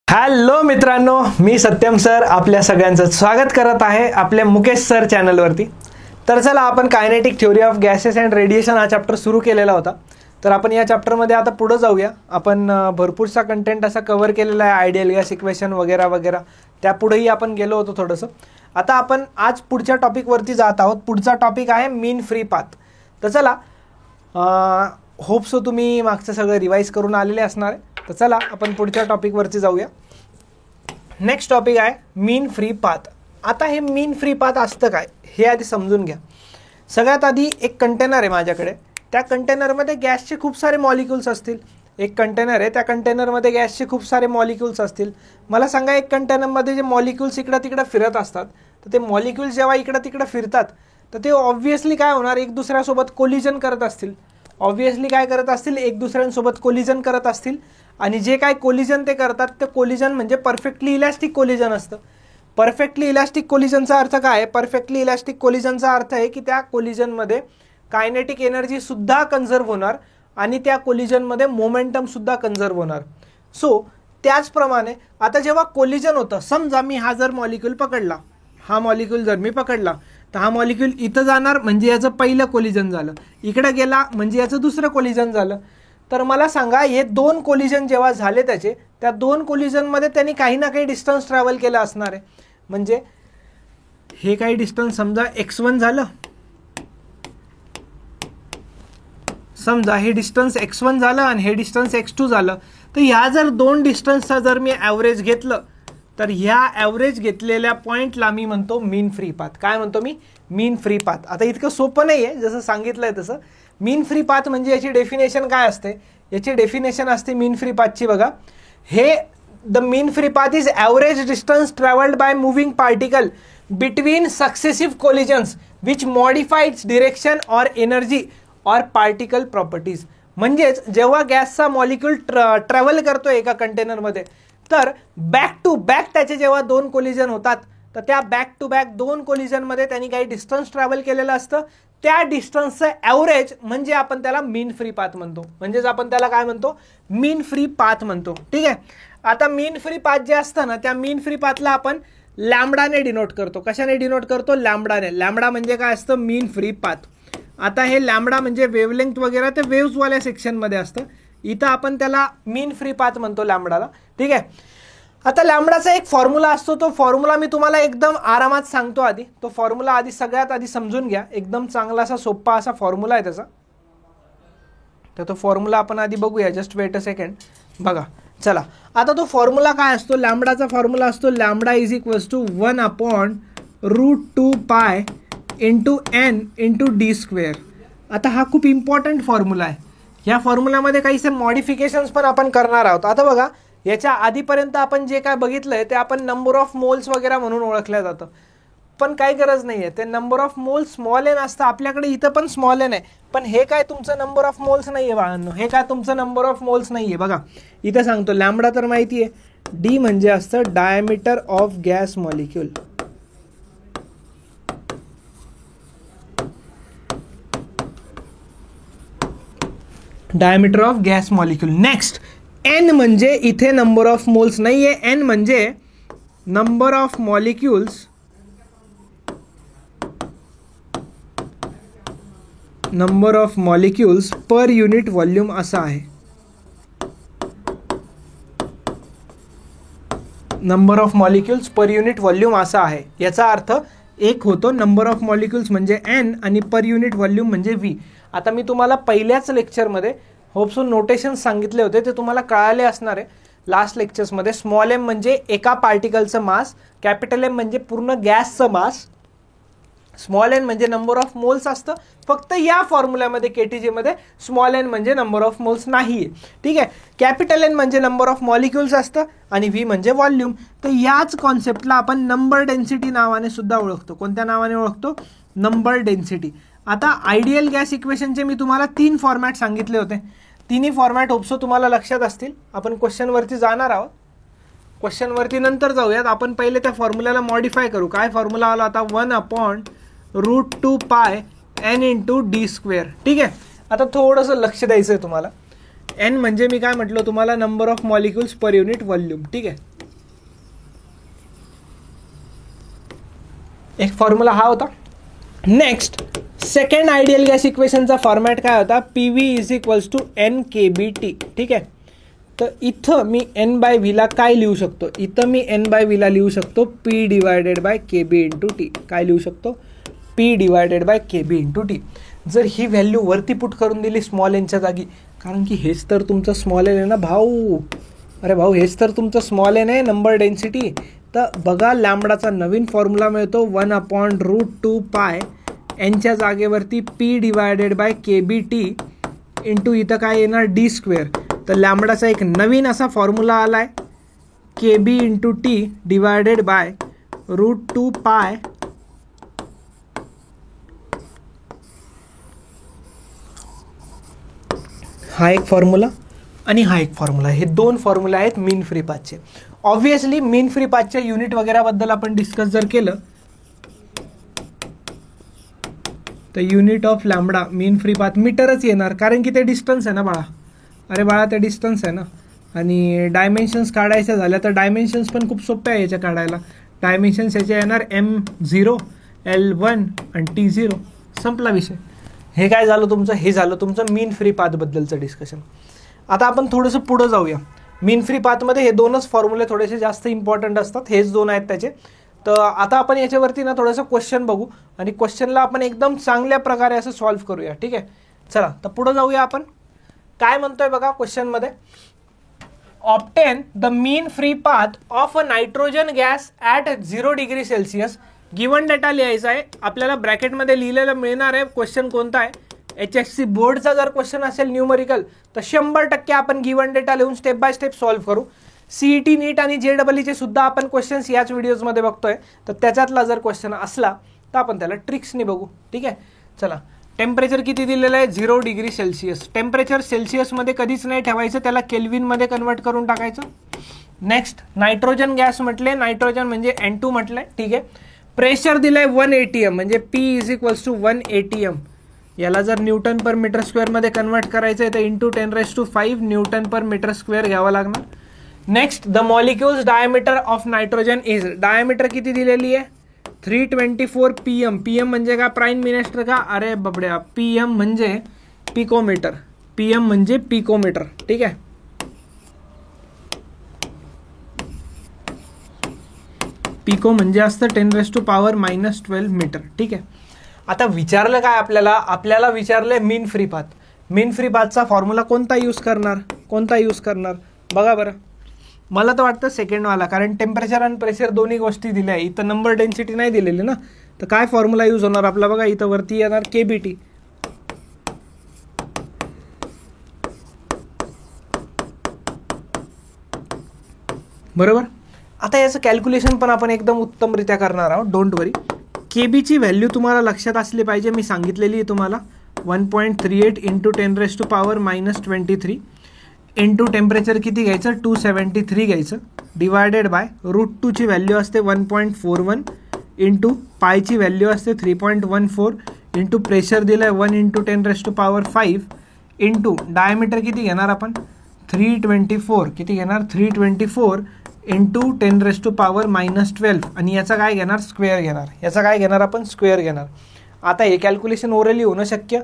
Hello मित्रांनो, मी Satyam sir आपल्या सगळ्यांचं स्वागत करत आहे आपल्या मुकेश सर चॅनलवरती. तर चला, आपण kinetic theory of gases and radiation हा चॅप्टर सुरू केलेला होता. तर आपण या चॅप्टरमध्ये आता पुढे जाऊया. आपण भरपूरसा कंटेंट असा कव्हर केलेला आहे, आयडियल गॅस इक्वेशन वगैरे वगैरे. त्यापुढेही आपण गेलो होतो थोडंसं. आता आपण आज पुढच्या टॉपिकवरती जात आहोत. पुढचा टॉपिक आहे मीन फ्री पाथ. तर चला, होप सो तुम्ही मागचं सगळं रिवाईज करून आलेले असणार आहे. तर चला, आपण पुढच्या टॉपिकवरती जाऊया. नेक्स्ट टॉपिक आहे मीन फ्री पाथ. आता हे मीन फ्री पाथ असतं काय हे आधी समजून घ्या. सगळ्यात आधी एक कंटेनर आहे माझ्याकडे. त्या कंटेनरमध्ये गॅसचे खूप सारे मॉलिक्युल्स असतील. एक कंटेनर आहे, त्या कंटेनरमध्ये गॅसचे खूप सारे मॉलिक्युल्स असतील. मला सांगा, एक कंटेनरमध्ये जे मॉलिक्युल्स इकडं तिकडं फिरत असतात, तर ते मॉलिक्युल्स जेव्हा इकडं तिकडं फिरतात तर ते ऑब्व्हियसली काय होणार, एक दुसऱ्यासोबत कोलिजन करत असतील. ऑब्व्हियसली काय करत असतील, एक दुसऱ्यांसोबत कोलिजन करत असतील. आणि जे काय कोलिजन ते करतात ते कोलिजन म्हणजे परफेक्टली इलॅस्टिक कोलिजन असतं. परफेक्टली इलॅस्टिक कोलिजनचा अर्थ काय आहे? परफेक्टली इलॅस्टिक कोलिजनचा अर्थ आहे की त्या कोलिजनमध्ये कायनेटिक एनर्जी सुद्धा कन्झर्व होणार आणि त्या कोलिजनमध्ये मोमेंटम सुद्धा कन्झर्व होणार. सो त्याचप्रमाणे आता जेव्हा कोलिजन होतं, समजा मी हा जर मॉलिक्यूल पकडला, हा मॉलिक्यूल जर मी पकडला, तर हा मॉलिक्यूल इथं जाणार म्हणजे याचं पहिलं कोलिजन झालं, इकडे गेला म्हणजे याचं दुसरं कोलिजन झालं. तर मला सांगा, हे दोन कोलिजन जेव्हा झाले त्या दोन कोलिजनमध्ये त्यांनी काही ना काही डिस्टन्स ट्रॅव्हल केलं असणार आहे. म्हणजे हे काही डिस्टन्स समजा x1 झालं, समजा हे डिस्टन्स x1 झालं आणि हे डिस्टन्स x2 झालं. तर ह्या जर दोन डिस्टन्सचा जर मी ॲव्हरेज घेतलं तर ह्या ॲव्हरेज घेतलेल्या पॉईंटला मी म्हणतो मीन फ्री पाथ. काय म्हणतो मी? मीन फ्री पाथ. आता इतकं सोपं नाही आहे जसं सांगितलंय तसं. मीन फ्री पाथ म्हणजे याची डेफिनेशन काय असते? याची डेफिनेशन असते मीन फ्री पाथची. बघा, हे the mean free path is average distance travelled by moving particle between successive collisions which modifies direction or energy or particle properties. म्हणजेच जेव्हा गॅसचा मॉलिक्यूल ट्रॅव्हल करतो एका कंटेनरमध्ये, तर बॅक टू बॅक त्याचे जेव्हा दोन कोलिजन होतात, तर त्या बॅक टू बॅक दोन कोलिजनमध्ये त्यांनी काही डिस्टन्स ट्रॅव्हल केलेलं असतं. त्या डिस्टन्सचं ॲव्हरेज म्हणजे आपण त्याला मीन फ्री पाथ म्हणतो. म्हणजेच आपण त्याला काय म्हणतो? मीन फ्री पाथ म्हणतो. ठीक आहे. आता मीन फ्री पाथ जे असतं ना, त्या मीन फ्री पाथला आपण लॅम्बडाने डिनोट करतो. कशाने डिनोट करतो? लॅम्बडाने. लॅम्बडा म्हणजे काय असतं? मीन फ्री पाथ. आता हे लॅम्बडा म्हणजे वेवलेंथ वगैरे ते वेव्सवाल्या सेक्शनमध्ये असतं. इथं आपण त्याला मीन फ्री पाथ म्हणतो लॅम्बडाला. ठीक आहे. आता लॅम्बडाचा एक फॉर्म्युला असतो. तो फॉर्म्युला मी तुम्हाला एकदम आरामात सांगतो. आधी तो फॉर्म्युला सगळ्यात आधी समजून घ्या. एकदम चांगला असा सोप्पा असा फॉर्म्युला आहे त्याचा. तर तो फॉर्म्युला आपण आधी बघूया. Just wait a second. बघा, चला. आता तो फॉर्म्युला काय असतो? लॅम्बडाचा फॉर्म्युला असतो lambda is equals to 1/√2 pi into n into D square. आता हा खूप इम्पॉर्टंट फॉर्म्युला आहे. ह्या फॉर्म्युल्यामध्ये काहीसे मॉडिफिकेशन्स पण आपण करणार आहोत. आता बघा, याच्या आधीपर्यंत आपण जे काय बघितलंय ते आपण नंबर ऑफ मोल्स वगैरे म्हणून ओळखलं जातं. पण काही गरज नाही आहे. ते number of moles small N असतं. आपल्याकडे इथं पण स्मॉल एन आहे, पण हे काय तुमचं नंबर ऑफ मोल्स नाही आहे बाळांनो. हे काय तुमचं नंबर ऑफ मोल्स नाही आहे. बघा, इथं सांगतो लॅम्बडा तर माहिती आहे. डी म्हणजे असतं diameter of gas molecule. Diameter of gas molecule. Next N म्हणजे इथे नंबर ऑफ मोल्स नाही आहे. एन म्हणजे number of molecules per unit volume असा आहे. Number of molecules per unit volume असा आहे. याचा अर्थ एक होतो नंबर ऑफ मॉलिक्युल्स म्हणजे एन आणि पर युनिट व्हॉल्यूम म्हणजे व्ही. आता मी तुम्हाला पहिल्याच लेक्चरमध्ये होप्सो नोटेशन सांगितले होते, ते तुम्हाला कळाले असणार आहे लास्ट लेक्चर्समध्ये. स्मॉल एम म्हणजे एका पार्टिकलचं मास, कॅपिटल एम म्हणजे पूर्ण गॅसचं मास, स्मॉल एन म्हणजे नंबर ऑफ मोल्स असतं. फक्त या फॉर्म्युल्यामध्ये केटीजीमध्ये स्मॉल एन म्हणजे नंबर ऑफ मोल्स नाही आहे. ठीक आहे. कॅपिटल एन म्हणजे नंबर ऑफ मॉलिक्युल्स असतं आणि व्ही म्हणजे व्हॉल्यूम. तर याच कॉन्सेप्टला आपण नंबर डेन्सिटी नावाने सुद्धा ओळखतो. कोणत्या नावाने ओळखतो? Number density. आता आयडियल गॅस इक्वेशनचे मी तुम्हाला 3 फॉर्मॅट सांगितले होते. तिन्ही फॉर्मॅट होप्सो तुम्हाला लक्षात असतील. आपण क्वेश्चनवरती जाणार आहोत. क्वेश्चनवरती नंतर जाऊयात. आपण पहिले त्या फॉर्म्युल्याला मॉडिफाय करू. काय फॉर्म्युला आला आता? 1/√2 पाय n इंटू डी स्क्वेअर. ठीक आहे. आता थोडंसं लक्ष द्यायचं आहे तुम्हाला. एन म्हणजे मी काय म्हटलं तुम्हाला? Number of molecules per unit volume. ठीक आहे. एक फॉर्म्युला हा होता. नेक्स्ट सेकंड आयडियल गॅस इक्वेशनचा फॉर्मॅट काय होता, PV is equals to NKBT. ठीक आहे, तर इथं मी N/V ला काय लिहू शकतो, इथं मी N/V ला लिहू शकतो P/KB इंटू टी. काय लिहू शकतो, P/KB इंटू टी. जर ही व्हॅल्यू वरती पुट करून दिली स्मॉल एनच्या जागी, कारण की हेच तर तुमचं स्मॉल एन आहे ना भाऊ. अरे भाऊ, हेच तर तुमचं स्मॉल एन आहे, नंबर डेन्सिटी. तर बघा लॅम्बडाचा नवीन फॉर्म्युला मिळतो 1/√2π. एनच्या जागेवरती P/KB इंटू इथं काय येणार d². तर लॅम्बडाचा एक नवीन असा फॉर्म्युला आला आहे KB into T divided by √2π हा एक फॉर्म्युला आणि हा एक फॉर्म्युला. हे दोन फॉर्म्युला आहेत मीन फ्री पाथचे. ऑब्व्हियसली मीन फ्री पाथच्या युनिट वगैरेबद्दल आपण डिस्कस जर केलं तर unit of lambda mean free path मीटरच येणार, कारण की ते डिस्टन्स आहे ना बाळा. अरे बाळा, ते डिस्टन्स आहे ना. आणि डायमेन्शन्स काढायच्या झाल्या तर डायमेन्शन्स पण खूप सोप्या आहे याच्या काढायला. डायमेन्शन्स याचे येणार M0, L1 आणि T0. संपला विषय. हे काय झालं तुमचं, हे झालं तुमचं मीन फ्री पाथबद्दलचं डिस्कशन. आता आपण थोडंसं पुढं जाऊया. मीन फ्री पाथमध्ये हे दोनच फॉर्म्युले थोडेसे जास्त इम्पॉर्टंट असतात, हेच दोन आहेत त्याचे. तर आता आपण याच्यावरती ना थोडंसं क्वेश्चन बघू आणि क्वेश्चनला आपण एकदम चांगल्या प्रकारे असं सॉल्व्ह करूया. ठीक आहे, चला तर पुढं जाऊया आपण. काय म्हणतोय बघा क्वेश्चनमध्ये, obtain the mean free path of a nitrogen gas at 0 degree Celsius. Given data लिहायचा आहे आपल्याला, ब्रॅकेटमध्ये लिहिलेलं मिळणार आहे. क्वेश्चन कोणता आहे, HSC बोर्डचा जर क्वेश्चन असेल न्यूमरिकल तर 100% आपण गिवन डेटा लिहून स्टेप बाय स्टेप सॉल्व्ह करू. CET नीट आणि JEE सुद्धा आपण क्वेश्चन्स याच व्हिडिओजमध्ये बघतोय, तर त्याच्यातला जर क्वेश्चन असला तर आपण त्याला ट्रिक्सनी बघू. ठीक आहे, चला. टेम्परेचर किती दिलेलं आहे, 0 डिग्री सेल्सिअस. टेम्परेचर सेल्सिअसमध्ये कधीच नाही ठेवायचं, त्याला केल्विनमध्ये कन्वर्ट करून टाकायचं. नेक्स्ट नायट्रोजन गॅस म्हटले, नायट्रोजन म्हणजे N2 म्हटलंय. ठीक आहे, प्रेशर दिलंय 1 ATM म्हणजे P is equals to 1 ATM. याला जर न्यूटन पर मीटर स्क्वेअरमध्ये कन्वर्ट करायचं आहे तर into 10⁵ newton per metre square घ्यावं लागणार. Next the molecules diameter of nitrogen is. Diameter किती दिलेली आहे, 324 PM. PM म्हणजे का, प्राईम मिनिस्टर का, अरे बबड्या, PM म्हणजे पिकोमीटर. PM म्हणजे पिकोमीटर. ठीक आहे, पिको म्हणजे असतं 10⁻⁻12 मीटर. ठीक आहे, आता विचारलं काय आपल्याला विचारलंय मीन फ्री पाथ. मीन फ्री पाथचा फॉर्म्युला कोणता यूज करणार बघा बरं. मला तर वाटतं सेकंडवाला, कारण टेम्परेचर आणि प्रेशर दोन्ही गोष्टी दिल्या आहे. इथं नंबर डेन्सिटी नाही दिलेली ना, तर काय फॉर्म्युला यूज होणार आपला बघा. इथं वरती येणार KBT. बरोबर. आता याचं कॅल्क्युलेशन पण आपण एकदम उत्तमरित्या करणार आहोत, डोंट वरी. KBची व्हॅल्यू तुम्हाला लक्षात असली पाहिजे, मी सांगितलेली आहे तुम्हाला. 1.38 इंटू 10⁻⁻23 इंटू टेम्परेचर किती घ्यायचं, 273 घ्यायचं, डिवायडेड बाय √2ची व्हॅल्यू असते 1.41 इंटू पायची व्हॅल्यू असते 3.14 इंटू प्रेशर दिलं आहे 1 इंटू 10⁵ इंटू डायमीटर किती घेणार आपण, 324. किती घेणार, 324 इंटू 10⁻⁻12 आणि याचा काय घेणार, स्क्वेअर घेणार. याचा काय घेणार आपण, स्क्वेअर घेणार. आता हे कॅल्क्युलेशन ओरली होणं शक्य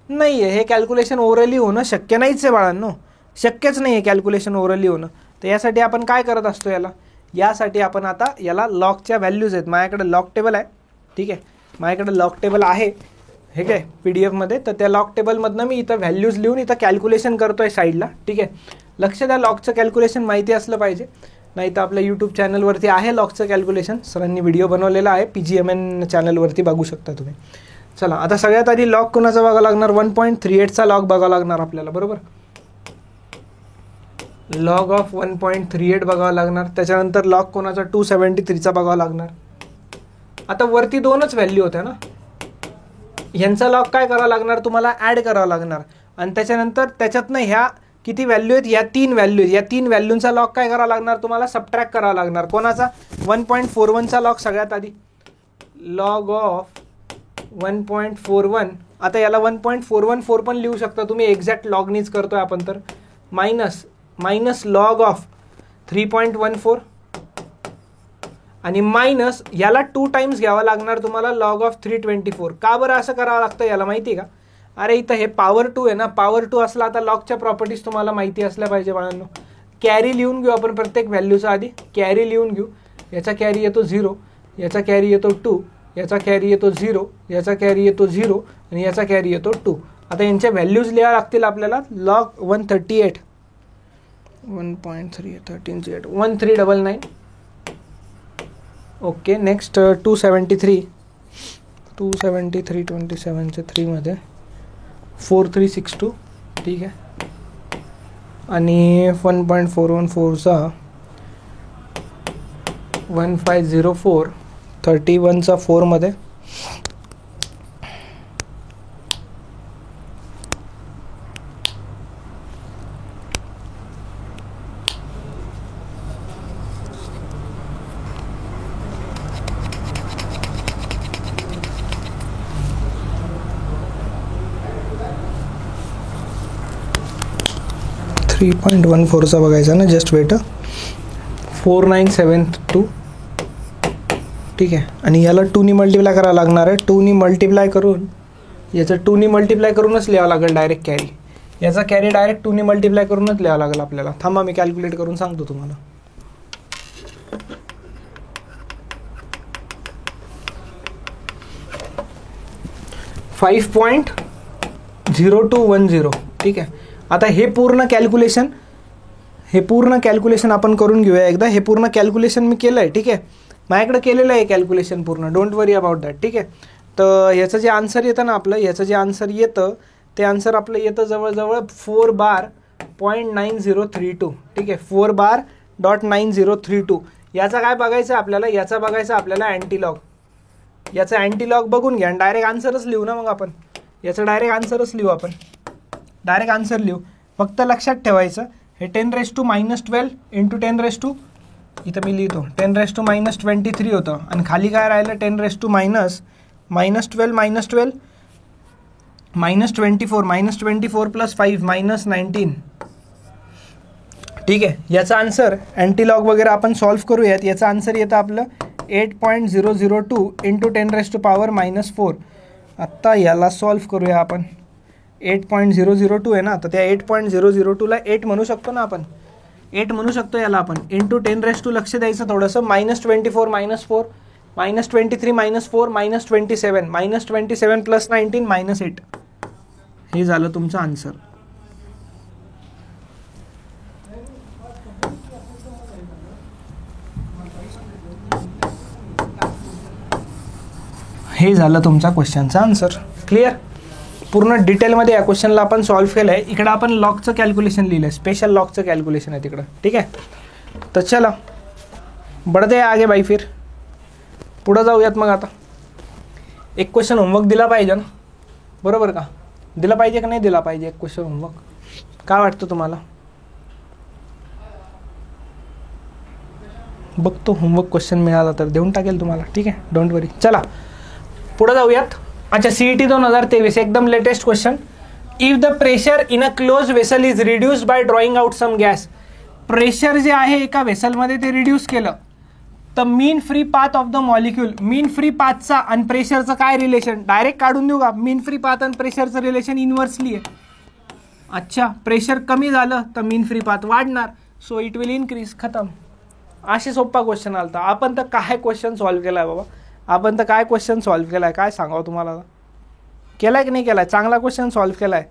नाही आहे. हे कॅल्क्युलेशन ओरली होणं शक्य नाहीच आहे बाळांनो, शक्यच नाही आहे कॅल्क्युलेशन ओरली होणं. तर यासाठी आपण काय करत असतो, यासाठी आपण आता याला लॉगच्या व्हॅल्यूज आहेत. माझ्याकडे लॉग टेबल आहे. ठीक आहे, माझ्याकडे लॉग टेबल आहे हे काय PDF-मध्ये. तर त्या लॉग टेबलमधनं मी इथं व्हॅल्यूज लिहून इथं कॅल्क्युलेशन करतोय साईडला. ठीक आहे, लक्ष द्या, लॉगचं कॅल्क्युलेशन माहिती असलं पाहिजे. नाही तर आपल्या यूट्यूब चॅनलवरती आहे लॉगचं कॅल्क्युलेशन, सरांनी व्हिडिओ बनवलेला आहे, PGMN चॅनलवरती बघू शकता तुम्ही. चला, आता सगळ्यात आधी लॉग कोणाचा बघावं लागणार, 1.38चा लॉग बघावं लागणार आपल्याला. बरोबर, लॉग ऑफ 1.38 बघावं लागणार. त्याच्यानंतर लॉग कोणाचा 273चा बघावं लागणार. आता वरती दोनच व्हॅल्यू होत्या ना, यांचा लॉग काय करावं लागणार तुम्हाला, ॲड करावं लागणार. आणि त्याच्यानंतर त्याच्यातनं ह्या किती व्हॅल्यू आहेत, या 3 व्हॅल्यू आहेत. या 3 व्हॅल्यूंचा लॉग काय करावं लागणार तुम्हाला, सबट्रॅक्ट करावा लागणार. कोणाचा, 1.41चा लॉग सगळ्यात आधी, लॉग ऑफ 1.41. आता याला 1.414 पण लिहू शकता तुम्ही, एक्झॅक्ट लॉगनीच करतोय आपण. तर मायनस लॉग ऑफ 3.14 आणि मायनस याला 2 टाइम्स घ्यावा लागणार तुम्हाला लॉग ऑफ 324. का बरं असं करावं लागतं याला माहिती आहे का? अरे इथं हे पॉवर 2 आहे ना, पॉवर 2 असला आता लॉगच्या प्रॉपर्टीज तुम्हाला माहिती असल्या पाहिजे बाळांनो. कॅरी लिहून घेऊ आपण प्रत्येक व्हॅल्यूचा आधी. कॅरी लिहून घेऊ. याचा कॅरी येतो 0, याचा कॅरी येतो 2, याचा कॅरी येतो 0, याचा कॅरी येतो 0 आणि याचा कॅरी येतो 2. आता यांच्या व्हॅल्यूज लिहाव्या लागतील आपल्याला. लॉग 138 1.3 13 1399. ओके. नेक्स्ट 273 27च्या 3 मध्ये 4362. ठीक आहे. आणि 1.414चा 1504 31चा 4 मध्ये 3.14चा बघायचा ना. Just wait. 4972. ठीक आहे. आणि याला 2नी मल्टिप्लाय करावं लागणार आहे. 2नी मल्टिप्लाय करून याचं 2नी मल्टिप्लाय करूनच लिहावं लागेल डायरेक्ट कॅरी. याचा कॅरी डायरेक्ट 2नी मल्टिप्लाय करूनच लिहावं लागेल आपल्याला. थांबा मी कॅल्क्युलेट करून सांगतो तुम्हाला. 5.0210. ठीक आहे. आता हे पूर्ण कॅल्क्युलेशन आपण करून घेऊया एकदा. हे पूर्ण कॅल्क्युलेशन मी केलं आहे. ठीक आहे. माझ्याकडे केलेलं आहे कॅल्क्युलेशन पूर्ण. Don't worry about that. ठीक आहे. तर ह्याचं जे आन्सर येतं ना आपलं, ह्याचं जे आन्सर येतं ते आन्सर आपलं येतं जवळजवळ 4 bar.9032. ठीक आहे. 4 bar.9032. याचा काय बघायचं आपल्याला? याचा बघायचं आपल्याला अँटीलॉग. याचा अँटीलॉग बघून घ्या आणि डायरेक्ट आन्सरच लिहू ना मग आपण. याचं डायरेक्ट आन्सरच लिहू आपण. डायरेक्ट आन्सर लिहू. फक्त लक्षात ठेवायचं हे 10⁻⁻12 इंटू 10⁻, इथं मी लिहितो 10⁻⁻23 होतं आणि खाली काय राहिलं 10⁻⁻12 -24 प्लस 5 -19. ठीक आहे. याचा आन्सर अँटीलॉग वगैरे आपण सॉल्व्ह करूयात. याचं आन्सर येतं आपलं 8.002 इंटू 10⁻⁻4. आत्ता याला सॉल्व्ह करूया आपण. 8.002 आहे ना, तर त्या 8.002ला 8 म्हणू शकतो ना आपण. 8 म्हणू शकतो याला आपण. इंटू 10⁻, लक्ष द्यायचं थोडंसं. -24 -4 -23 -4 -27 -27 प्लस 19 -8. हे झालं तुमचं आन्सर. हे झालं तुमच्या क्वेश्चनचा आन्सर. क्लिअर. पूर्ण डिटेलमध्ये या क्वेश्चनला आपण सॉल्व्ह केलं आहे. इकडं आपण लॉगचं कॅल्क्युलेशन लिहिलं आहे. स्पेशल लॉगचं कॅल्क्युलेशन आहे तिकडं. ठीक आहे. तर चला बढ़ते आगे बाई. फिर पुढं जाऊयात मग. आता एक क्वेश्चन होमवर्क दिला पाहिजे ना, बरोबर का? दिला पाहिजे का नाही दिला पाहिजे एक क्वेश्चन होमवर्क? काय वाटतं तुम्हाला? बघतो होमवर्क क्वेश्चन मिळाला तर देऊन टाकेल तुम्हाला. ठीक आहे. Don't worry. चला पुढे जाऊयात. अच्छा, CET 2023 एकदम latest question. If the pressure in a close vessel is reduced by drawing out some gas. Pressure जे आहे एका वेसलमध्ये ते रिड्यूस केलं तर mean free path of the molecule. Mean free पाथचा आणि प्रेशरचं काय रिलेशन? डायरेक्ट काढून देऊ का? मीन फ्री पाथ आणि प्रेशरचं रिलेशन इन्व्हर्सली आहे. अच्छा, प्रेशर कमी झालं तर मीन फ्री पाथ वाढणार, सो इट विल इन्क्रीज. खतम. असे सोपा क्वेश्चन आलता. आपण तर काय क्वेश्चन सॉल्व्ह केलाय बाबा. आपण तर काय क्वेश्चन सॉल्व्ह केलाय, काय सांगावं तुम्हाला. केलाय की नाही केलाय? चांगला क्वेश्चन सॉल्व्ह केलाय.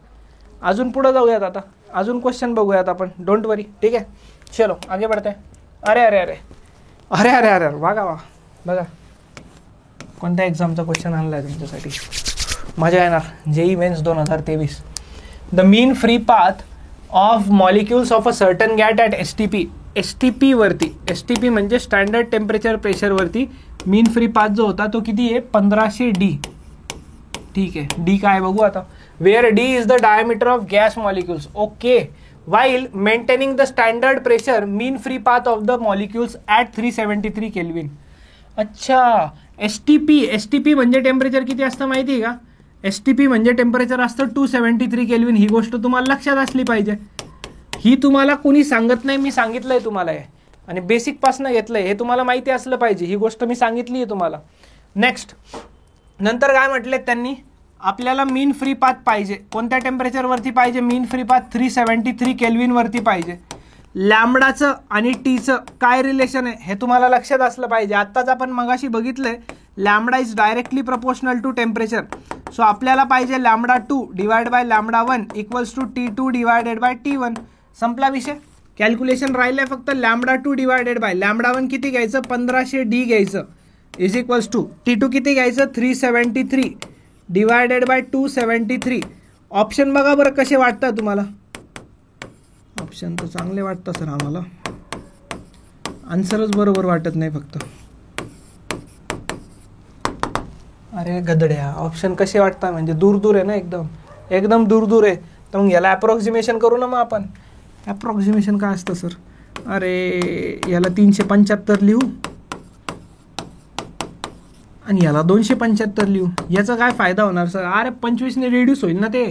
अजून पुढे जाऊयात. आता अजून क्वेश्चन बघूयात आपण. डोंट वरी. ठीक आहे. चलो आगे बढ़ते हैं. अरे अरे अरे अरे अरे अरे बघा वा बघा कोणत्या एक्झामचा क्वेश्चन आणला आहे तुमच्यासाठी. मजा येणार. JEE mains 2023. The mean free path of molecules of a certain gas at STP वरती. STP म्हणजे स्टँडर्ड टेम्परेचर प्रेशरवरती मीन फ्री पाथ जो होता तो किती आहे? 1500 D. ठीक आहे. D काय बघू आता. Where D is the diameter of gas molecules. Okay. while maintaining the standard pressure mean free path of the molecules at 373 Kelvin. अच्छा, STP म्हणजे टेम्परेचर किती असतं माहिती आहे का? STP म्हणजे टेम्परेचर असतं 273 केल्विन. ही गोष्ट तुम्हाला लक्षात असली पाहिजे. ही तुम्हाला कोणी सांगत नाही, मी सांगितलंय तुम्हाला. आणि बेसिकपासून घेतलंय हे तुम्हाला माहिती असलं पाहिजे, ही गोष्ट मी सांगितली आहे तुम्हाला. नेक्स्ट नंतर काय म्हटलेत त्यांनी, आपल्याला मीन फ्री पाथ पाहिजे. कोणत्या टेम्परेचरवरती पाहिजे मीन फ्री पाथ? 373 केल्विनवरती पाहिजे. लॅम्बडाचं आणि टीचं काय रिलेशन आहे हे तुम्हाला लक्षात असलं पाहिजे. आत्ताच आपण मगाशी बघितलंय lambda is directly proportional to temperature. So आपल्याला पाहिजे lambda 2 divide by lambda 1 equals to T2 divided by T1. संपला विषय. कॅल्क्युलेशन राहिलंय फक्त लॅम्बडा 2 डिवायडेड बाय लॅम्बडा 1 किती घ्यायचं? 1500 D घ्यायचं इज इक्वल्स टू T2 किती घ्यायचं? 373 डिवायडेड बाय 273. ऑप्शन बघा बरं कसे वाटतात तुम्हाला. ऑप्शन तर चांगले वाटतं सर आम्हाला, आन्सरच बरोबर वाटत नाही फक्त. अरे गदड्या, ऑप्शन कसे वाटतात म्हणजे दूर दूर आहे ना, एकदम दूर दूर आहे. तर मग याला अप्रॉक्सिमेशन करू ना मग आपण. अप्रॉक्सिमेशन काय असतं सर? अरे याला 375 लिहू आणि याला 275 लिहू. याचा काय फायदा होणार सर? अरे 25ने रिड्यूस होईल ना ते,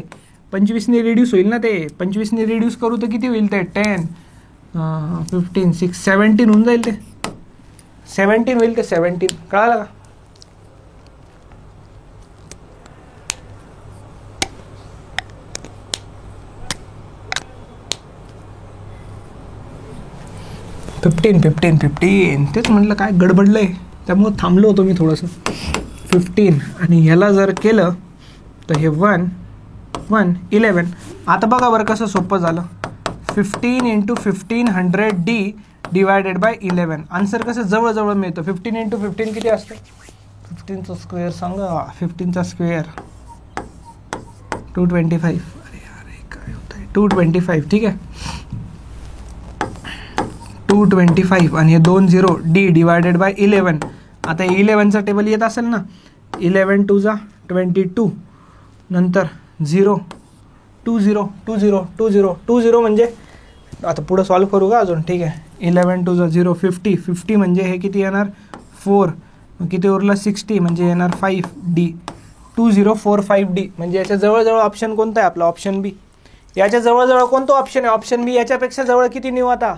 25ने रिड्यूस होईल ना ते. 25ने रिड्यूस करू तर किती होईल ते? 10 15 6 17 होऊन जाईल ते. 17 होईल ते. 17 कळालं का? फिफ्टीन तेच म्हटलं काय गडबडलंय, त्यामुळं थांबलो होतो मी थोडंसं. 15 आणि ह्याला जर केलं तर हे 1 1 11. आता बघा बरं कसं सोपं झालं. 15 × 1500 D डिवायडेड बाय 11. आन्सर कसं जवळजवळ मिळतं. 15 × 15 किती असतं? 15चा स्क्वेअर सांगा. 15चा स्क्वेअर 225. अरे काय होत आहे? 225. ठीक आहे, 225 आणि हे 20 D डिवायडेड बाय 11. आता 11चा टेबल येत असेल ना. 11 2 जा 22 नंतर 0 20 20 20 20 म्हणजे आता पुढं सॉल्व करू का अजून? ठीक आहे. 11 2 जा 0 50 50 म्हणजे हे किती येणार? 4. किती उरलं? 60 म्हणजे येणार 5 D 2045 D. म्हणजे याच्या जवळजवळ ऑप्शन कोणता आहे आपला? ऑप्शन बी. याच्या जवळजवळ कोणतं ऑप्शन आहे? ऑप्शन बी. याच्यापेक्षा जवळ किती नेऊ आता?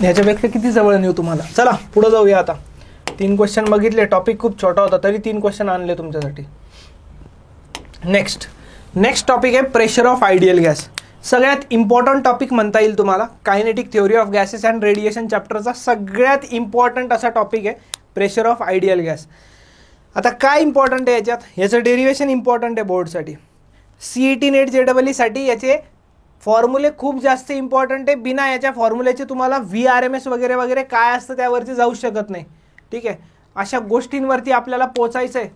ह्याच्यापेक्षा किती जवळ नेऊ तुम्हाला? चला पुढे जाऊया आता. 3 क्वेश्चन बघितले. टॉपिक खूप छोटा होता तरी 3 क्वेश्चन आणले तुमच्यासाठी. नेक्स्ट टॉपिक आहे प्रेशर ऑफ आयडियल गॅस. सगळ्यात इम्पॉर्टंट टॉपिक म्हणता येईल तुम्हाला. Kinetic theory of gases and radiation चॅप्टरचा सगळ्यात इम्पॉर्टंट असा टॉपिक आहे प्रेशर ऑफ आयडियल गॅस. आता काय इम्पॉर्टंट आहे याच्यात? याचं डेरिवेशन इम्पॉर्टंट आहे बोर्डसाठी. CET नेट JEE साठी याचे फॉर्म्युले खूप जास्त इम्पॉर्टंट आहे. बिना याच्या फॉर्म्युलेचे तुम्हाला VRMS वगैरे वगैरे काय असतं त्यावरती जाऊ शकत नाही. ठीक आहे, अशा गोष्टींवरती आपल्याला पोचायचं आहे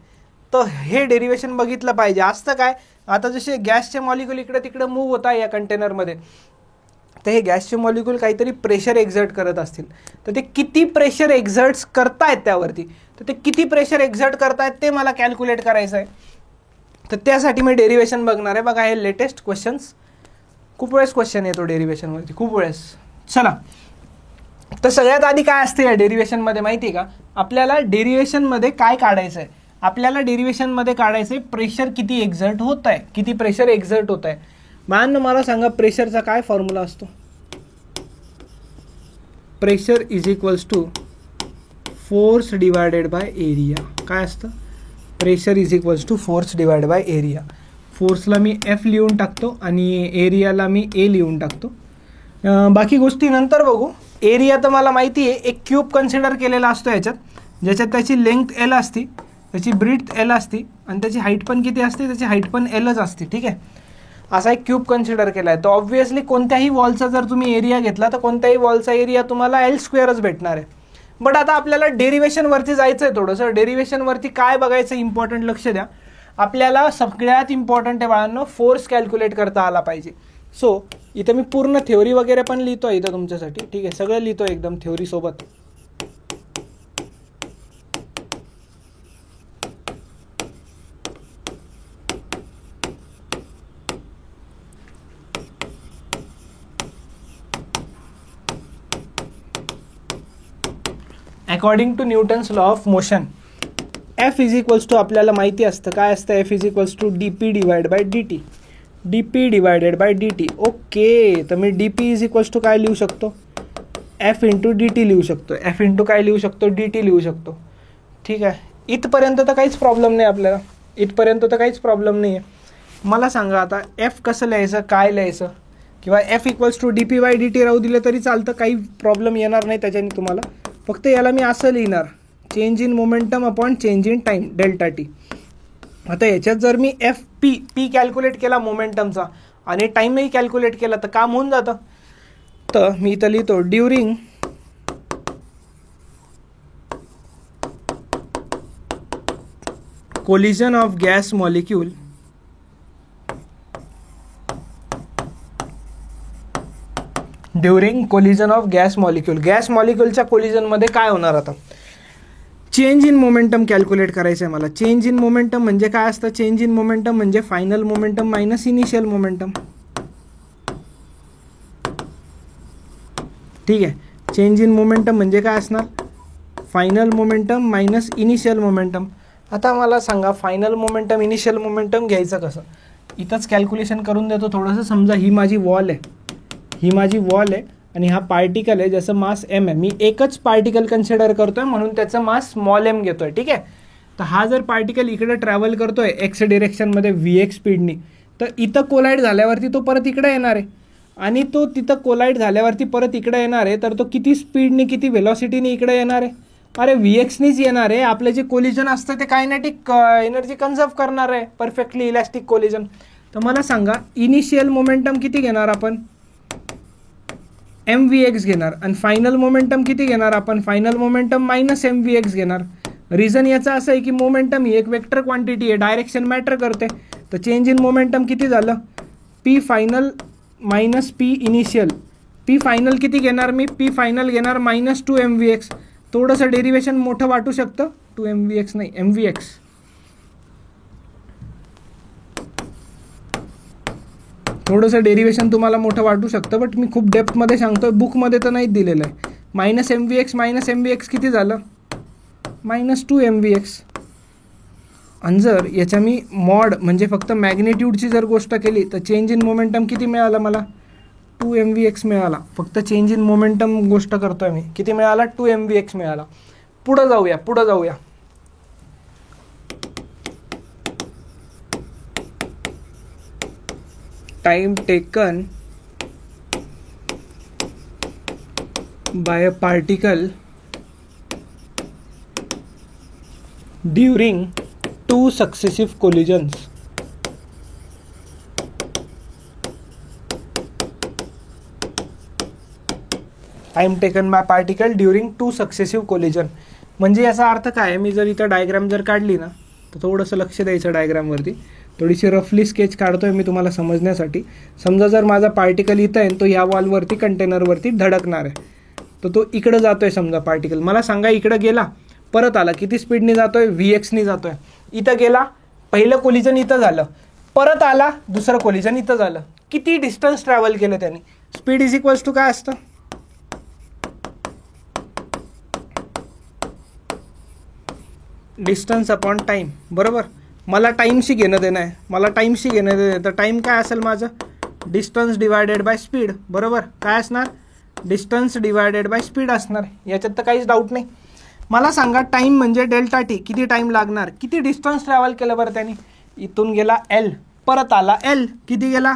तर हे डेरिवेशन बघितलं पाहिजे. असतं काय, आता जसे गॅसचे मॉलिक्यूल इकडे तिकडे मूव्ह होत आहे या कंटेनरमध्ये, तर हे गॅसचे मॉलिक्यूल काहीतरी प्रेशर एक्झर्ट करत असतील तर ते किती प्रेशर एक्झर्ट्स करतायत त्यावरती, तर ते किती प्रेशर एक्झर्ट करतायत ते मला कॅल्क्युलेट करायचं आहे. तर त्यासाठी मी डेरिवेशन बघणार आहे. बघा हे लेटेस्ट क्वेश्चन्स, खूप वेळेस क्वेश्चन येतो डेरिवेशनवरती, खूप वेळेस. चला, तर सगळ्यात आधी काय असते या डेरिवेशनमध्ये माहिती आहे का? आपल्याला डेरिवेशनमध्ये काय काढायचं आहे? आपल्याला डेरिवेशनमध्ये काढायचं आहे प्रेशर किती एक्झर्ट होत आहे, किती प्रेशर एक्झर्ट होत आहे. मला सांगा प्रेशरचा काय फॉर्म्युला असतो? Pressure is equals to force divided by area. काय असतं? Pressure is equals to force divided by area. फोर्सला मी F लिहून टाकतो आणि एरियाला मी A लिहून टाकतो. बाकी गोष्टी नंतर बघू. एरिया तर मला माहिती आहे, एक क्यूब कन्सिडर केलेला असतो याच्यात, ज्याच्यात त्याची लेंथ L असती, त्याची ब्रीथ L असती आणि त्याची हाईट पण किती असते? त्याची हाईट पण Lच असते. ठीक आहे, असा एक क्यूब कन्सिडर केला आहे. तर ऑब्व्हियसली कोणत्याही वॉलचा जर तुम्ही एरिया घेतला तर कोणत्याही वॉलचा एरिया तुम्हाला L² भेटणार आहे. बट आता आपल्याला डेरिवेशनवरती जायचं आहे थोडंसं. डेरिवेशनवरती काय बघायचं इम्पॉर्टंट, लक्ष द्या. आपल्याला सगळ्यात इम्पॉर्टंट आहे बाळांनो, फोर्स कॅल्क्युलेट करता आला पाहिजे. सो इथं मी पूर्ण थ्योरी वगैरे पण लिहितो इथं तुमच्यासाठी. ठीक आहे, सगळं लिहितो एकदम थ्योरी सोबत. According to Newton's law of motion, F is equals to आपल्याला माहिती असतं काय असतं, F is equals to D P divide by D T, D P divided by D T. Okay, तर मी D P is equals to काय लिहू शकतो, एफ इंटू डी टी लिहू शकतो, एफ इंटू काय लिहू शकतो, डी टी लिहू शकतो. ठीक आहे, इथपर्यंत तर काहीच प्रॉब्लेम नाही आपल्याला, इथपर्यंत तर काहीच प्रॉब्लेम नाही आहे. मला सांगा आता एफ कसं लिहायचं, काय लिहायचं, किंवा F equals to D P by D T राहू दिलं तरी चालतं, काही प्रॉब्लेम येणार नाही त्याच्याने तुम्हाला. फक्त याला मी असं लिहिणार, change in momentum upon change in time delta T. आता याच्यात जर मी एफ पी कॅल्क्युलेट केला मोमेंटमचा आणि टाईमही कॅल्क्युलेट केला तर काम होऊन जातं. तर मी इथं लिहितो during collision of gas molecule during collision of gas molecule. Gas मॉलिक्यूलच्या कोलिजनमध्ये काय होणार, आता चेंज इन मोमेंटम कॅल्क्युलेट करायचं आहे मला. चेंज इन मोमेंटम म्हणजे काय असतं, चेंज इन मोमेंटम म्हणजे final momentum minus initial momentum. ठीक आहे, चेंज इन मोमेंटम म्हणजे काय असणार, final momentum minus initial momentum. आता मला सांगा फायनल मोमेंटम इनिशियल मोमेंटम घ्यायचं कसं, इथंच कॅल्क्युलेशन करून देतो थोडंसं. समजा ही माझी वॉल आहे, ही माझी वॉल आहे आणि हा पार्टिकल आहे ज्याचं मास एम आहे. मी एकच पार्टिकल कन्सिडर करतोय म्हणून त्याचं मास स्मॉल एम घेतोय. ठीक आहे, तर हा जर पार्टिकल इकडे ट्रॅव्हल करतोय एक्स डिरेक्शनमध्ये व्ही एक्स स्पीडनी, तर इथं कोलाईड झाल्यावरती तो परत इकडे येणार आहे आणि तो तिथं कोलाईड झाल्यावरती परत इकडे येणार आहे. तर तो किती स्पीडनी किती व्हेलॉसिटीने इकडे येणार आहे, अरे व्ही एक्सनीच येणार आहे. आपलं जे कोलिजन असतं ते कायनेटिक एनर्जी कन्झर्व करणार आहे, परफेक्टली इलॅस्टिक कोलिजन. तर मला सांगा इनिशियल मोमेंटम किती घेणार आपण, एम व्ही एक्स घेणार, आणि फायनल मोमेंटम किती घेणार आपण, final momentum minus M V X घेणार. रिझन याचं असं आहे की मोमेंटम ही एक वेक्टर क्वांटिटी आहे, डायरेक्शन मॅटर करते. तर चेंज इन मोमेंटम किती झालं, P final minus P initial. P final किती घेणार मी, पी फायनल घेणार मायनस 2 एम व्ही एक्स. थोडंसं डेरिवेशन मोठं वाटू शकतं, 2 एम व्ही एक्स नाही एम व्ही एक्स. थोडंसं डेरिवेशन तुम्हाला मोठं वाटू शकतं, बट मी खूप डेप्थमध्ये सांगतोय, बुकमध्ये तर नाहीच दिलेलं आहे. मायनस एम व्ही एक्स किती झालं, मायनस 2 एम व्ही एक्स. आणि जर याच्या मी मॉड म्हणजे फक्त मॅग्नेट्यूडची जर गोष्ट केली तर चेंज इन मोमेंटम किती मिळालं मला, 2 एम व्ही एक्स मिळाला. फक्त चेंज इन मोमेंटम गोष्ट करतोय मी, किती मिळाला, 2 एम व्ही एक्स मिळाला. पुढं जाऊया. Time taken by a particle during 2 successive collisions. Time taken by particle during 2 successive collision. म्हणजे याचा अर्थ काय, मी जर इथं डायग्राम जर काढली ना तर थोडंसं लक्ष द्यायचं डायग्रामवरती. थोडीशी रफली स्केच काढतोय मी तुम्हाला समजण्यासाठी. समजा जर माझा पार्टिकल इथं आहे तो या वॉलवरती कंटेनरवरती धडकणार आहे, तर तो इकडं जातोय समजा पार्टिकल. मला सांगा इकडं गेला, परत आला, किती स्पीडनी जातोय, व्ही एक्सनी जातोय. इथं गेला, पहिलं कोलिजन इथं झालं, परत आला, दुसरं कोलिजन इथं झालं. किती डिस्टन्स ट्रॅव्हल केलं त्याने. स्पीड इज इक्वल्स टू काय असतं, डिस्टन्स अपॉन टाईम. बरोबर, मला टाईमशी घेणं देणं आहे, तर टाईम काय असेल माझं, डिस्टन्स डिवायडेड बाय स्पीड. बरोबर, काय असणार, डिस्टन्स डिवायडेड बाय स्पीड असणार. याच्यात तर काहीच डाऊट नाही. मला सांगा टाईम म्हणजे डेल्टा टी, किती टाईम लागणार, किती डिस्टन्स ट्रॅव्हल केलं बरं त्याने. इथून गेला एल, परत आला एल, किती गेला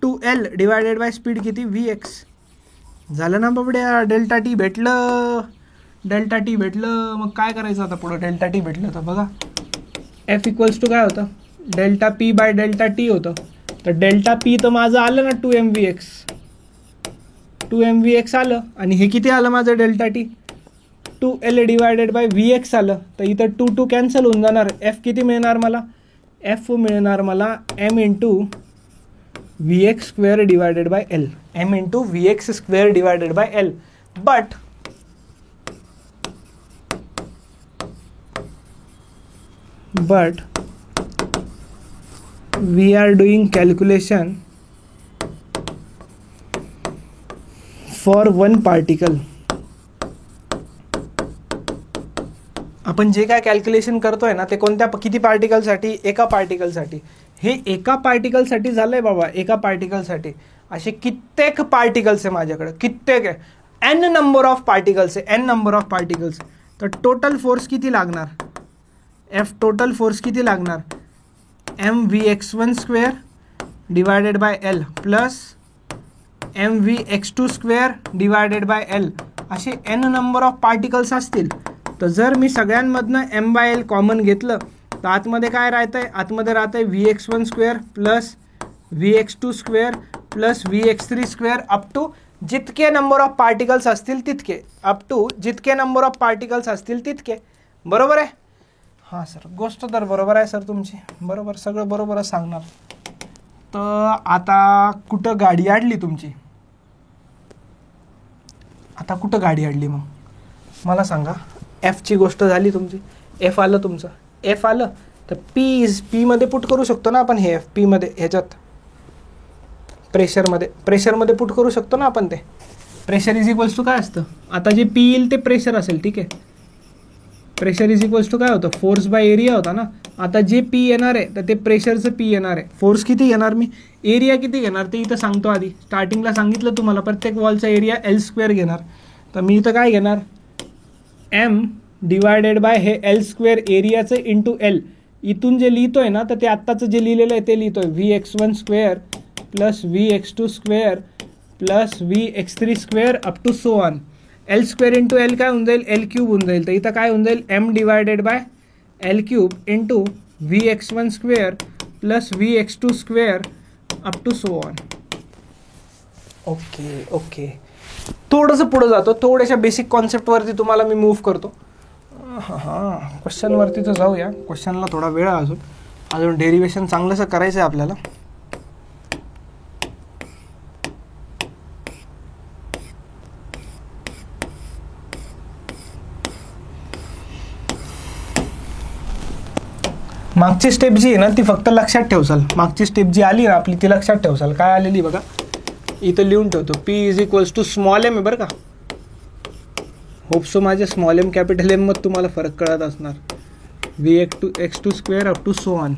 2L डिवायडेड बाय स्पीड किती व्ही एक्स. झालं ना बाबड्या, डेल्टा टी भेटलं. मग काय करायचं आता पुढं, डेल्टा टी भेटलं तर बघा एफ इक्वल्स टू काय होतं, delta P by delta T होतं. तर डेल्टा पी तर माझं आलं ना 2 एम व्ही एक्स आलं, आणि हे किती आलं माझं delta T, 2L divided by V x आलं. तर इथं 2 कॅन्सल होऊन जाणार. एफ किती मिळणार मला, एफ मिळणार मला M into V X square divided by L, M into V X square divided by L. But we are doing calculation for one particle. आपण जे काय कॅल्क्युलेशन करतोय ना ते कोणत्या किती पार्टिकलसाठी? एका पार्टिकलसाठी. हे एका पार्टिकलसाठी झालंय बाबा, एका पार्टिकलसाठी. असे कित्येक पार्टिकल्स आहे माझ्याकडे, कित्येक आहे, n नंबर ऑफ पार्टिकल्स आहे, n नंबर ऑफ पार्टिकल्स. तर टोटल फोर्स किती लागणार? F टोटल फोर्स किती लागणार? mvx1 divided by L plus mvx2 divided by L. असे n नंबर ऑफ पार्टिकल्स असतील. तर जर मी सगळ्यांमधनं m/l कॉमन घेतलं तर आतमध्ये काय राहतंय? आतमध्ये राहतंय vx1 plus vx2 plus vx3 up to जितके नंबर ऑफ पार्टिकल्स असतील तितके, अप टू जितके नंबर ऑफ पार्टिकल्स असतील तितके. बरोबर आहे? हां सर, गोष्ट तर बरोबर आहे सर तुमची, बरोबर, सगळं बरोबरच सांगणार. तर आता कुठं गाडी अडली तुमची? आता कुठं गाडी अडली मग मला सांगा. एफची गोष्ट झाली तुमची, एफ आलं तुमचं, एफ आलं तर पीमध्ये पुट करू शकतो ना आपण. हे एफ पीमध्ये, ह्याच्यात प्रेशरमध्ये पुट करू शकतो ना आपण. ते प्रेशर इज इक्वल्स टू काय असतं? आता जे पी येईल ते प्रेशर असेल, ठीक आहे. प्रेशर इज इक्वल्स टू काय होतं? फोर्स बाय एरिया होता ना. आता जे पी येणार आहे तर ते प्रेशरचं पी येणार आहे. फोर्स किती घेणार मी? एरिया किती घेणार ते इथं सांगतो. आधी स्टार्टिंगला सांगितलं तुम्हाला, प्रत्येक वॉलचा एरिया L² घेणार. तर मी इथं काय घेणार? m डिवायडेड बाय हे L² एरियाचं इंटू L. इथून जे लिहितोय ना तर ते आत्ताचं जे लिहिलेलं आहे ते लिहितोय vx1 plus vx2 plus vx3 up to so on. L² into L काय होऊन जाईल? L³ होऊन जाईल. तर इथं काय होऊन जाईल? m divided by L³ into vx1 plus vx2 up to so on. Okay. थोडंसं पुढं जातो, थोड्याशा बेसिक कॉन्सेप्टवरती तुम्हाला मी मूव्ह करतो. क्वेश्चनवरती तर जाऊया. क्वेश्चनला थोडा वेळ आहे अजून डेरिवेशन चांगलंसं करायचं आहे आपल्याला. मागची स्टेप जी आहे ना ती फक्त लक्षात ठेवसाल. मागची स्टेप जी आली ना आपली ती लक्षात ठेवसाल. काय आलेली बघा, इथं लिहून ठेवतो. P is equals to small m आहे बरं का. होप्सो माझे स्मॉल m कॅपिटल m मध्ये तुम्हाला फरक कळत असणार. vx2 up to so on.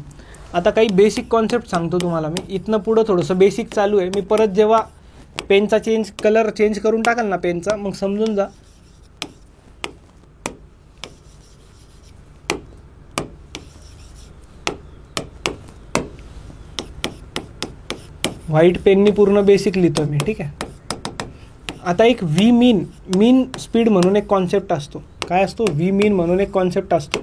आता काही बेसिक कॉन्सेप्ट सांगतो तुम्हाला मी. इथनं पुढं थोडंसं बेसिक चालू आहे. मी परत जेव्हा पेनचा कलर चेंज करून टाकाल ना पेनचा, मग समजून जा. व्हाईट पेननी पूर्ण बेसिक लिहितो मी, ठीक आहे. आता एक व्ही मीन स्पीड म्हणून एक कॉन्सेप्ट असतो. काय असतो? व्ही मीन म्हणून एक कॉन्सेप्ट असतो.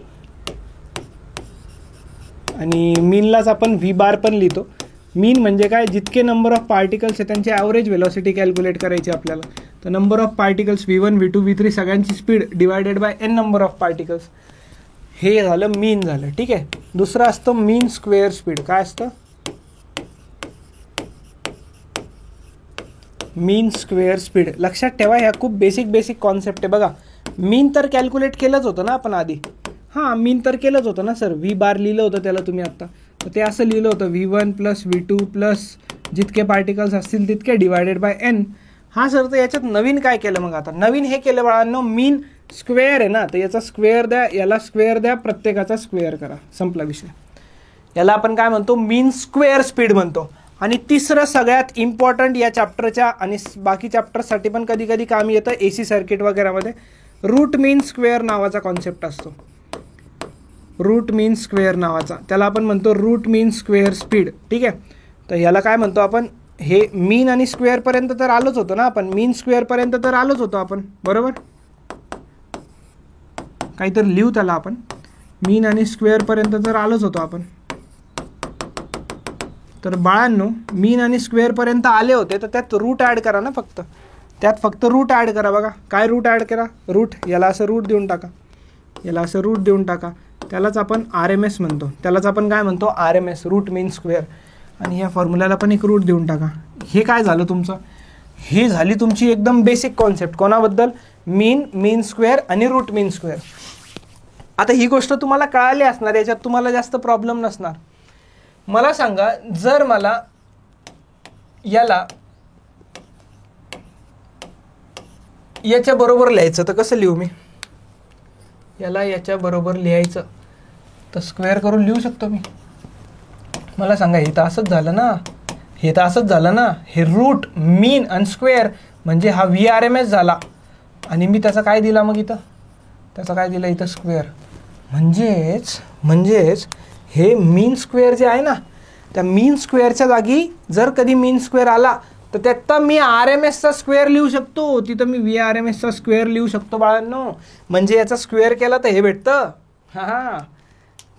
आणि मीनलाच आपण व्ही बार पण लिहितो. मीन म्हणजे काय? जितके नंबर ऑफ पार्टिकल्स आहेत त्यांची ॲव्हरेज व्हेलॉसिटी कॅल्क्युलेट करायची आपल्याला. तर number of particles V1 V2 V3 सगळ्यांची speed divided by n number of particles. हे झालं मीन झालं, ठीक आहे. दुसरं असतं मीन स्क्वेअर स्पीड. काय असतं? मीन स्क्वेअर स्पीड. लक्षात ठेवा, ह्या खूप बेसिक कॉन्सेप्ट आहे बघा. मीन तर कॅल्क्युलेट केलंच होतं ना आपण आधी. हां, मीन तर केलंच होतं ना सर. व्ही बार लिहिलं होतं त्याला तुम्ही आत्ता. तर ते असं लिहिलं होतं V1 प्लस V2 प्लस जितके पार्टिकल्स असतील तितके डिवायडेड बाय n. हां सर, तर याच्यात नवीन काय केलं मग? आता नवीन हे केलं बाळांनो, मीन स्क्वेअर आहे ना, तर याचा स्क्वेअर द्या, याला स्क्वेअर द्या, प्रत्येकाचा स्क्वेअर करा, संपला विषय. याला आपण काय म्हणतो? मीन स्क्वेअर स्पीड म्हणतो. आणि तिसरं सगळ्यात इम्पॉर्टंट या चॅप्टरच्या आणि बाकी चॅप्टरसाठी पण कधी कधी कामी येतं AC सर्किट वगैरेमध्ये, रूट मीन स्क्वेअर नावाचा कॉन्सेप्ट असतो. रूट मीन स्क्वेअर नावाचा, त्याला आपण म्हणतो रूट मीन स्क्वेअर स्पीड, ठीक आहे. तर याला काय म्हणतो आपण? हे मीन आणि स्क्वेअरपर्यंत तर आलोच होतो ना आपण. मीन स्क्वेअरपर्यंत तर आलोच होतो आपण, बरोबर. काहीतरी लिहू त्याला आपण. मीन आणि स्क्वेअरपर्यंत तर आलोच होतो आपण. तर बाळांनो, मीन आणि स्क्वेअरपर्यंत आले होते तर त्यात रूट ॲड करा ना फक्त. त्यात फक्त रूट ॲड करा. बघा काय रूट ॲड करा? रूट, याला असं रूट देऊन टाका, याला असं रूट देऊन टाका. त्यालाच आपण RMS म्हणतो. त्यालाच आपण काय म्हणतो? RMS, रूट मीन स्क्वेअर. आणि या फॉर्म्युल्याला पण एक रूट देऊन टाका. हे काय झालं तुमचं? हे झाली तुमची एकदम बेसिक कॉन्सेप्ट. कोणाबद्दल? मीन स्क्वेअर आणि रूट मीन स्क्वेअर. आता ही गोष्ट तुम्हाला कळाली असणार, याच्यात तुम्हाला जास्त प्रॉब्लेम नसणार. मला सांगा, जर मला याला याच्या बरोबर लिहायचं तर कसं लिहू मी? याला याच्या बरोबर लिहायचं तर स्क्वेअर करून लिहू शकतो मी. मला सांगा, हे तर असंच झालं ना, हे तर असंच झालं ना. हे रूट, मीन आणि स्क्वेअर म्हणजे हा VRMS झाला आणि मी त्याचा काय दिला मग इथं, त्याचा काय दिला इथं स्क्वेअर. म्हणजेच हे मीन स्क्वेअर जे आहे ना, त्या मीन स्क्वेअरच्या जागी जर कधी मीन स्क्वेअर आला तर त्यात मी RMSचा स्क्वेअर लिहू शकतो, तिथं मी VRMSचा स्क्वेअर लिहू शकतो बाळांनो. म्हणजे याचा स्क्वेअर केला तर हे भेटतं. हां,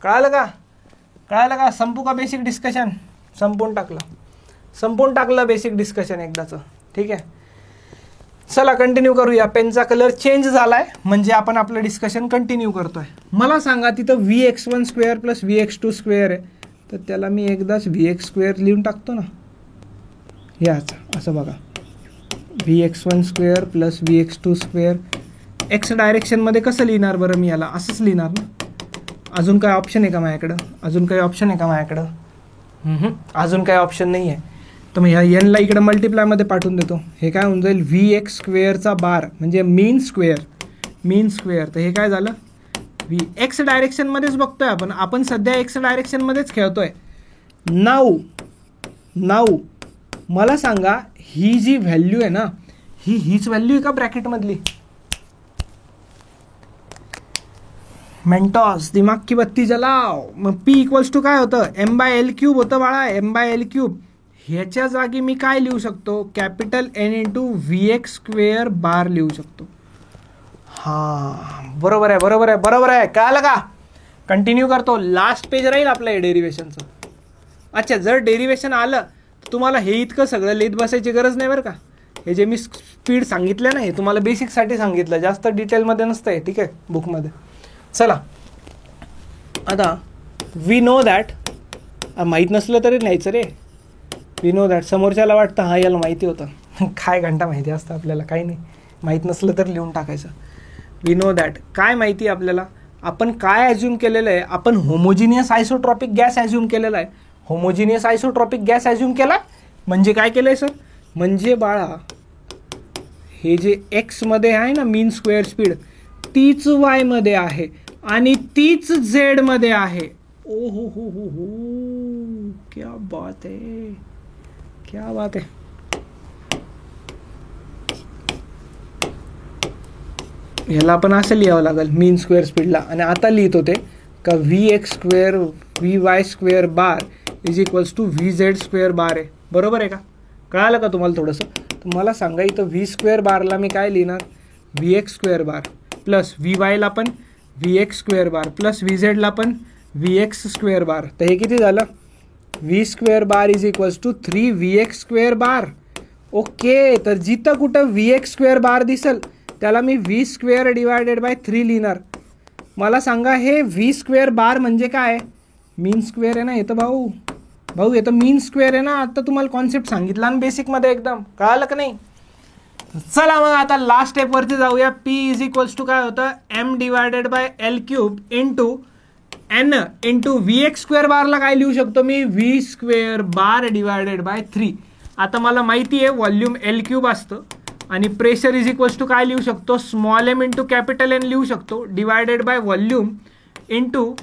कळालं का? संपू का बेसिक डिस्कशन? संपवून टाकलं बेसिक डिस्कशन एकदाचं. ठीक आहे, चला कंटिन्यू करूया. पेनचा कलर चेंज झालाय म्हणजे आपण आपलं डिस्कशन कंटिन्यू करतोय. मला सांगा, तिथं VX1 square plus VX2 square आहे, तर त्याला मी एकदाच VX स्क्वेअर लिहून टाकतो ना. याच असं बघा, VX1 square plus VX2 square. X डायरेक्शनमध्ये कसं लिहिणार बरं मी याला? असंच लिहिणार ना. अजून काय ऑप्शन आहे का माझ्याकडं? अजून काही ऑप्शन नाही आहे. तर मग ह्या एनला इकडं मल्टिप्लायमध्ये पाठवून देतो. हे काय होऊन जाईल, VX स्क्वेअरचा बार म्हणजे मीन स्क्वेअर. तर हे काय झालं, एक्स डायरेक्शनमध्येच बघतोय आपण सध्या एक्स डायरेक्शनमध्येच खेळतोय. नाऊ मला सांगा, ही जी व्हॅल्यू आहे ना, हीच व्हॅल्यू आहे का ब्रॅकेटमधली? मेंटॉस, दिमाग की बत्ती जलाव. मग P इक्वल्स टू काय होतं, M/L³ होतं बाळा, M/L³. ह्याच्या जागी मी काय लिहू शकतो, capital N into VX square बार लिहू शकतो. हां, बरोबर आहे. कळालं का? कंटिन्यू करतो. लास्ट पेज राहील आपलं डेरिव्हेशनचं. अच्छा, जर डेरिव्हेशन आलं तर तुम्हाला हे इतकं सगळं लिहित बसायची गरज नाही बरं का. हे जे मी स्पीड सांगितलं ना, हे तुम्हाला बेसिकसाठी सांगितलं, जास्त डिटेलमध्ये नसतं आहे. ठीक आहे, बुकमध्ये. चला, आता वी नो दॅट, माहीत नसलं तरी न्यायचं रे. We know that. समोरच्याला वाटतं हा याला माहिती होतं. काय घंटा माहिती असतं आपल्याला, काही नाही. माहीत नसलं तर लिहून टाकायचं. We know that. काय माहिती आपल्याला? आपण काय ॲज्युम केलेलं आहे? आपण होमोजिनियस आयसोट्रॉपिक गॅस ॲज्युम केलेला आहे. होमोजिनियस आयसोट्रॉपिक गॅस ॲज्युम केला म्हणजे काय केलं आहे सर? म्हणजे बाळा, हे जे एक्समध्ये आहे ना मीन स्क्वेअर स्पीड, तीच वायमध्ये आहे आणि तीच झेडमध्ये आहे. ओ हो, क्या बात आहे. ह्याला आपण असं लिहावं लागेल मीन स्क्वेअर स्पीडला. आणि आता लिहित होते का VX square VY square bar is equals to VZ square bar आहे. बरोबर आहे का? कळालं का तुम्हाला थोडंसं? तर मला सांगा, इथं V स्क्वेअर बारला मी काय लिहिणार, VX स्क्वेअर बार प्लस VYला पण VX स्क्वेअर बार प्लस VZला पण VX स्क्वेअर बार. तर हे किती झालं, V square bar is equals to 3VX square bar. Okay, तर जिथं कुठं VX स्क्वेअर बार दिसेल त्याला मी V स्क्वेअर डिवायडेड बाय 3 लिहिणार. मला सांगा, हे V स्क्वेअर बार म्हणजे काय? मीन स्क्वेअर आहे ना. हे तर भाऊ हे तर मीन स्क्वेअर आहे ना. आता तुम्हाला कॉन्सेप्ट सांगितला ना बेसिकमध्ये, एकदम कळालं का नाही? चला मग आता लास्ट स्टेपवरती जाऊया. P इज इक्वल्स टू काय होतं, M divided by L³ into N into VX square बारला काय लिहू शकतो मी, V square bar divided by 3. आता मला माहिती आहे व्हॉल्यूम L³ असतं आणि प्रेशर इज इक्वल्स टू काय लिहू शकतो, small m into capital N लिहू शकतो divided by volume into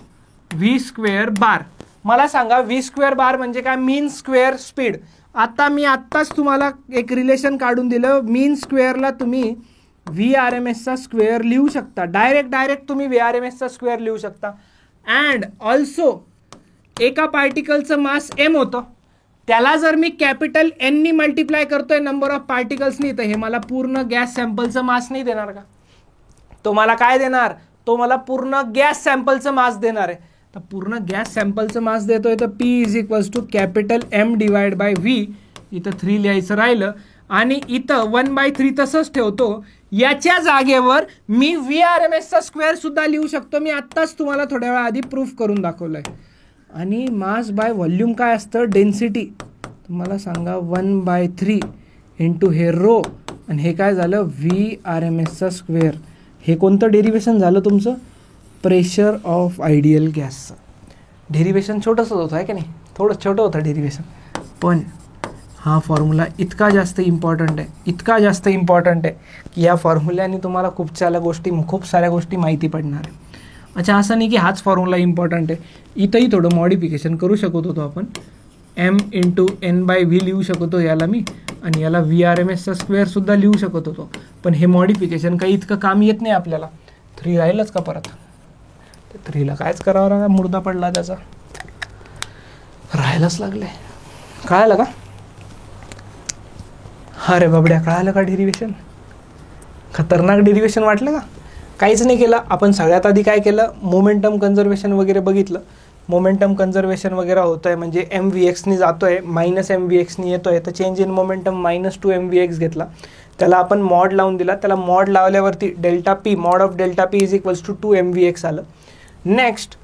V square बार. मला सांगा, V स्क्वेअर बार म्हणजे काय, मीन स्क्वेअर स्पीड. आता मी आत्ताच तुम्हाला एक रिलेशन काढून दिलं. मीन स्क्वेअरला तुम्ही VRMSचा स्क्वेअर लिहू शकता. डायरेक्ट तुम्ही VRMSचा स्क्वेअर लिहू शकता. अँड ऑल्सो एका पार्टिकलचं मास m होतं, त्याला जर मी कॅपिटल N नी मल्टिप्लाय करतोय नंबर ऑफ पार्टिकल्सनी, तर हे मला पूर्ण गॅस सॅम्पलचं मास नाही देणार का? तो मला काय देणार, तो मला पूर्ण गॅस सॅम्पलचं मास देणार आहे. तर पूर्ण गॅस सॅम्पलचं मास देतोय तर P is equals to capital M divide by V. इथं 3 लिहायचं राहिलं आणि इथं 1/3 तसंच ठेवतो. याच्या जागेवर मी VRMSचा स्क्वेअर सुद्धा लिहू शकतो. मी आत्ताच तुम्हाला थोड्या वेळा आधी प्रूफ करून दाखवलंय. आणि मास बाय व्हॉल्यूम काय असतं, डेन्सिटी. तुम्हाला सांगा 1/3 इंटू हे रो आणि हे काय झालं, VRMSचा स्क्वेअर. हे कोणतं डेरिव्हेशन झालं तुमचं, प्रेशर ऑफ आयडियल गॅसचं. डेरिव्हेशन छोटंसं होतं आहे की नाही, थोडं छोटं होतं डेरिव्हेशन, पण हा फॉर्म्युला इतका जास्त इम्पॉर्टंट आहे की या फॉर्म्युल्याने तुम्हाला खूप साऱ्या गोष्टी माहिती पडणार आहे. अच्छा, असं नाही की हाच फॉर्म्युला इम्पॉर्टंट आहे, इथंही थोडं मॉडिफिकेशन करू शकत होतो आपण. m into N by V लिहू शकतो याला मी, आणि याला VRMSचा स्क्वेअरसुद्धा लिहू शकत होतो. पण हे मॉडिफिकेशन काही इतकं काम येत नाही आपल्याला. 3 राहीलच का परत? 3ला कायच करावं लागला, मुर्दा पडला त्याचा, राहायलाच लागले. कळालं का? अरे बाबड्या, कळालं का डेरिव्हेशन? खतरनाक डेरिव्हेशन वाटलं का? काहीच नाही केलं आपण. सगळ्यात आधी काय केलं, मोमेंटम कन्झर्वेशन वगैरे बघितलं. मोमेंटम कन्झर्वेशन वगैरे होतं आहे म्हणजे MVXनी जातो आहे, -MVXनी येतो आहे, तर चेंज इन मोमेंटम -2 MVX घेतला. त्याला आपण मॉड लावून दिला. त्याला मॉड लावल्यावरती delta P, mod of delta P is equals to 2 MVX आलं. नेक्स्ट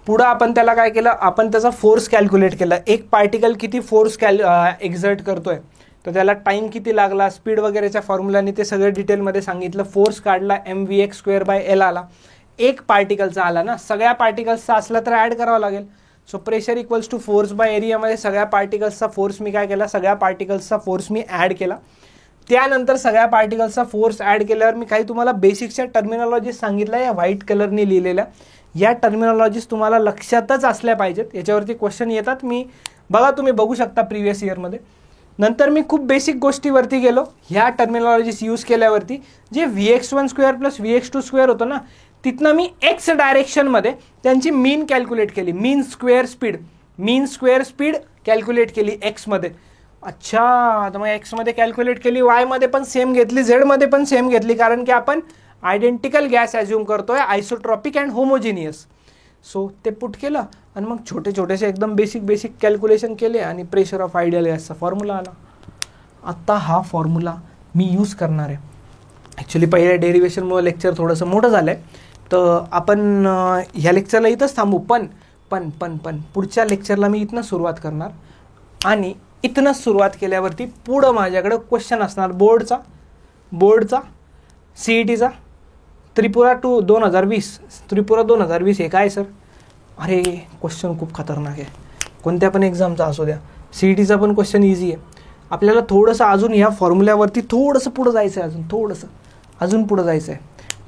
पुढं आपण त्याला काय केलं, आपण त्याचा फोर्स कॅल्क्युलेट केला. एक पार्टिकल किती फोर्स एक्झर्ट करतोय, तर त्याला टाईम किती लागला, स्पीड वगैरेच्या फॉर्म्युलाने ते सगळं डिटेलमध्ये सांगितलं. फोर्स काढला, MVX²/L आला. एक पार्टिकलचा आला ना, सगळ्या पार्टिकल्सचा असला तर ॲड करावं लागेल. So pressure equals to force by एरियामध्ये सगळ्या पार्टिकल्सचा फोर्स मी काय केला, सगळ्या पार्टिकल्सचा फोर्स मी ॲड केला. त्यानंतर सगळ्या पार्टिकल्सचा फोर्स ॲड केल्यावर मी काही तुम्हाला बेसिकच्या टर्मिनॉलॉजीज सांगितल्या, या व्हाईट कलरने लिहिलेल्या. या टर्मिनॉलॉजीज तुम्हाला लक्षातच असल्या पाहिजेत, याच्यावरती क्वेश्चन येतात. मी बघा, तुम्ही बघू शकता प्रिव्हियस इयरमध्ये. नंतर मी खूप बेसिक गोष्टीवरती गेलो. ह्या टर्मिनॉलॉजीज यूज केल्यावरती जे VX1² + VX2² होतं ना, तिथनं मी एक्स डायरेक्शनमध्ये त्यांची मीन कॅल्क्युलेट केली. मीन स्क्वेअर स्पीड कॅल्क्युलेट केली एक्समध्ये. अच्छा, तर मग एक्समध्ये कॅल्क्युलेट केली, वायमध्ये पण सेम घेतली, झेडमध्ये पण सेम घेतली, कारण की आपण आयडेंटिकल गॅस ॲज्युम करतोय, आयसोट्रॉपिक अँड होमोजिनियस. सो ते पुट केलं आणि मग छोटे छोटेसे एकदम बेसिक कॅल्क्युलेशन केले आणि प्रेशर ऑफ आयडियल गॅसचा फॉर्म्युला आला. आत्ता हा फॉर्म्युला मी यूज करणार आहे. ॲक्च्युली पहिल्या डेरिव्हेशनमुळे लेक्चर थोडंसं मोठं झालं आहे, तर आपण ह्या लेक्चरला इथंच थांबू. पण पुढच्या लेक्चरला मी इथनं सुरुवात करणार, आणि इथनंच सुरुवात केल्यावरती पुढं माझ्याकडं क्वेश्चन असणार बोर्डचा CETचा. त्रिपुरा 2020 हे काय सर? अरे क्वेश्चन खूप खतरनाक आहे, कोणत्या पण एक्झामचा असू द्या. CETचा पण क्वेश्चन इझी आहे. आपल्याला थोडंसं अजून ह्या फॉर्म्युल्यावरती थोडंसं पुढं जायचं आहे, अजून पुढं जायचं आहे.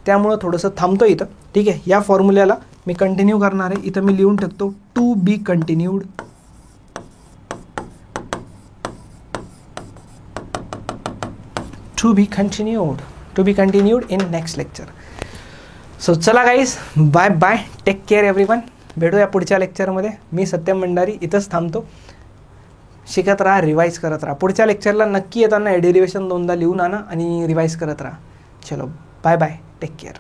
त्यामुळं थोडंसं थांबतो इथं, ठीक आहे. या फॉर्म्युल्याला मी कंटिन्यू करणार आहे. इथं मी लिहून टाकतो to be continued in next lecture. So चला guys, bye, take care everyone. भेटूया पुढच्या लेक्चरमध्ये. मी सत्यम भंडारी इथंच थांबतो. शिकत राहा, रिवाईज करत राहा. पुढच्या लेक्चरला नक्की येताना डेरिव्हेशन 2दा लिहून आणा आणि रिवाईज करत राहा. चलो बाय, टेक केअर.